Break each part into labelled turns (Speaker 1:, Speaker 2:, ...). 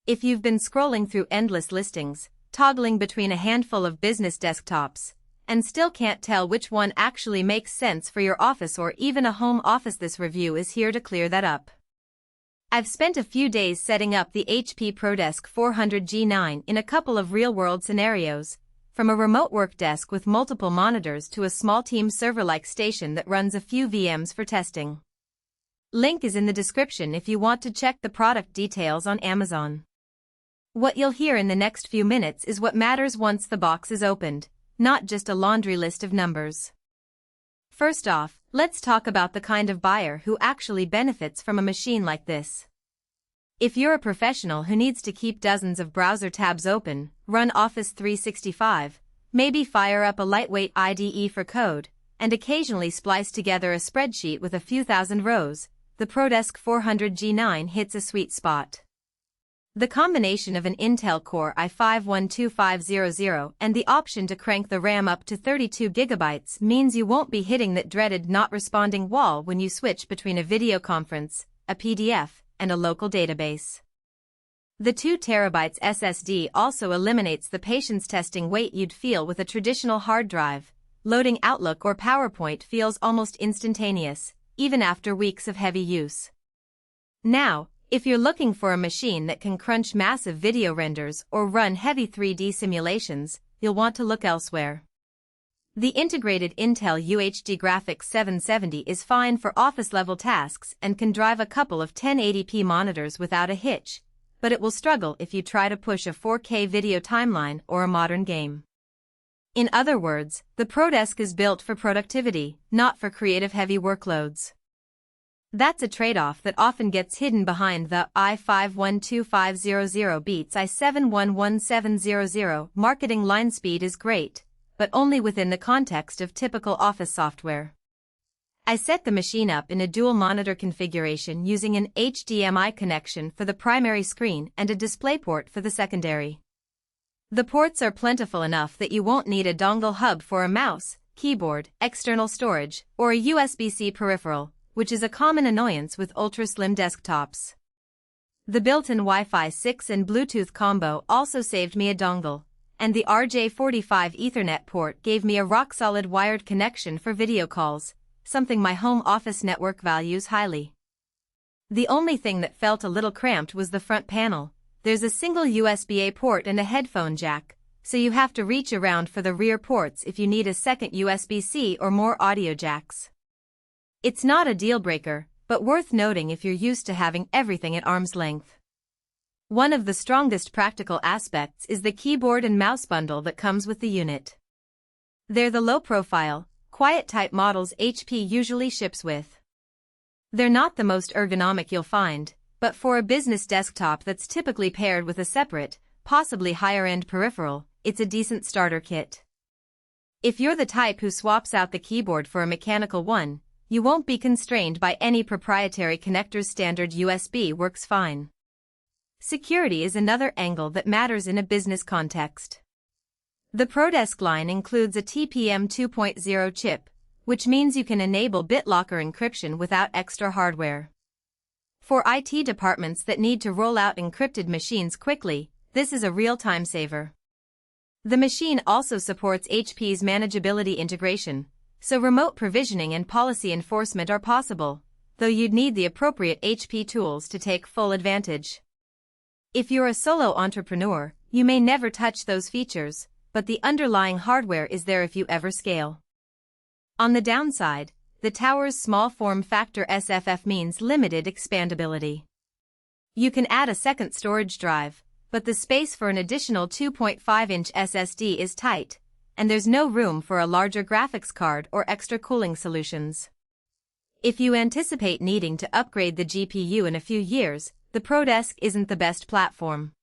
Speaker 1: If you've been scrolling through endless listings, toggling between a handful of business desktops, and still can't tell which one actually makes sense for your office or even a home office, this review is here to clear that up. I've spent a few days setting up the HP ProDesk 400G9 in a couple of real-world scenarios, from a remote work desk with multiple monitors to a small team server-like station that runs a few VMs for testing. Link is in the description if you want to check the product details on Amazon. What you'll hear in the next few minutes is what matters once the box is opened, not just a laundry list of numbers. First off, let's talk about the kind of buyer who actually benefits from a machine like this. If you're a professional who needs to keep dozens of browser tabs open, run Office 365, maybe fire up a lightweight IDE for code, and occasionally splice together a spreadsheet with a few thousand rows, the ProDesk 400G9 hits a sweet spot. The combination of an Intel Core i5-12500 and the option to crank the RAM up to 32 GB means you won't be hitting that dreaded not responding wall when you switch between a video conference, a PDF, and a local database. The 2 TB SSD also eliminates the patience testing wait you'd feel with a traditional hard drive. Loading Outlook or PowerPoint feels almost instantaneous, even after weeks of heavy use. Now, if you're looking for a machine that can crunch massive video renders or run heavy 3D simulations, you'll want to look elsewhere. The integrated Intel UHD Graphics 770 is fine for office-level tasks and can drive a couple of 1080p monitors without a hitch, but it will struggle if you try to push a 4K video timeline or a modern game. In other words, the ProDesk is built for productivity, not for creative heavy workloads. That's a trade-off that often gets hidden behind the i5-12500 beats i7-11700 marketing line. Speed is great, but only within the context of typical office software. I set the machine up in a dual-monitor configuration using an HDMI connection for the primary screen and a DisplayPort for the secondary. The ports are plentiful enough that you won't need a dongle hub for a mouse, keyboard, external storage, or a USB-C peripheral, which is a common annoyance with ultra-slim desktops. The built-in Wi-Fi 6 and Bluetooth combo also saved me a dongle, and the RJ45 Ethernet port gave me a rock-solid wired connection for video calls, something my home office network values highly. The only thing that felt a little cramped was the front panel. There's a single USB-A port and a headphone jack, so you have to reach around for the rear ports if you need a second USB-C or more audio jacks. It's not a deal-breaker, but worth noting if you're used to having everything at arm's length. One of the strongest practical aspects is the keyboard and mouse bundle that comes with the unit. They're the low-profile, quiet-type models HP usually ships with. They're not the most ergonomic you'll find, but for a business desktop that's typically paired with a separate, possibly higher-end peripheral, it's a decent starter kit. If you're the type who swaps out the keyboard for a mechanical one, you won't be constrained by any proprietary connectors. Standard USB works fine. Security is another angle that matters in a business context. The ProDesk line includes a TPM 2.0 chip, which means you can enable BitLocker encryption without extra hardware. For IT departments that need to roll out encrypted machines quickly, this is a real time saver. The machine also supports HP's manageability integration, so remote provisioning and policy enforcement are possible, though you'd need the appropriate HP tools to take full advantage. If you're a solo entrepreneur, you may never touch those features, but the underlying hardware is there if you ever scale. On the downside, the tower's small form factor SFF means limited expandability. You can add a second storage drive, but the space for an additional 2.5-inch SSD is tight, and there's no room for a larger graphics card or extra cooling solutions. If you anticipate needing to upgrade the GPU in a few years, the ProDesk isn't the best platform.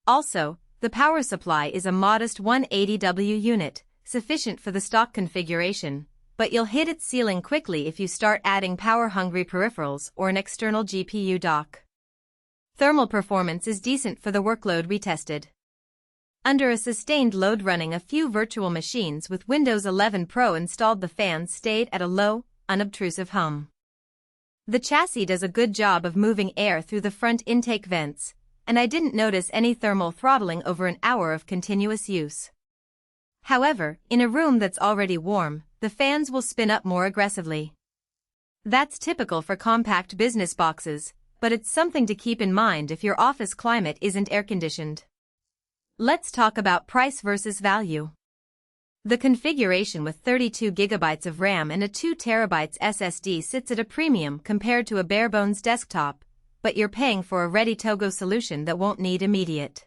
Speaker 1: Also, the power supply is a modest 180W unit, sufficient for the stock configuration, but you'll hit its ceiling quickly if you start adding power-hungry peripherals or an external GPU dock. Thermal performance is decent for the workload we tested. Under a sustained load running a few virtual machines with Windows 11 Pro installed, the fans stayed at a low, unobtrusive hum. The chassis does a good job of moving air through the front intake vents, and I didn't notice any thermal throttling over an hour of continuous use. However, in a room that's already warm, the fans will spin up more aggressively. That's typical for compact business boxes, but it's something to keep in mind if your office climate isn't air-conditioned. Let's talk about price versus value. The configuration with 32 GB of RAM and a 2 TB SSD sits at a premium compared to a bare-bones desktop, but you're paying for a ready-to-go solution that won't need immediate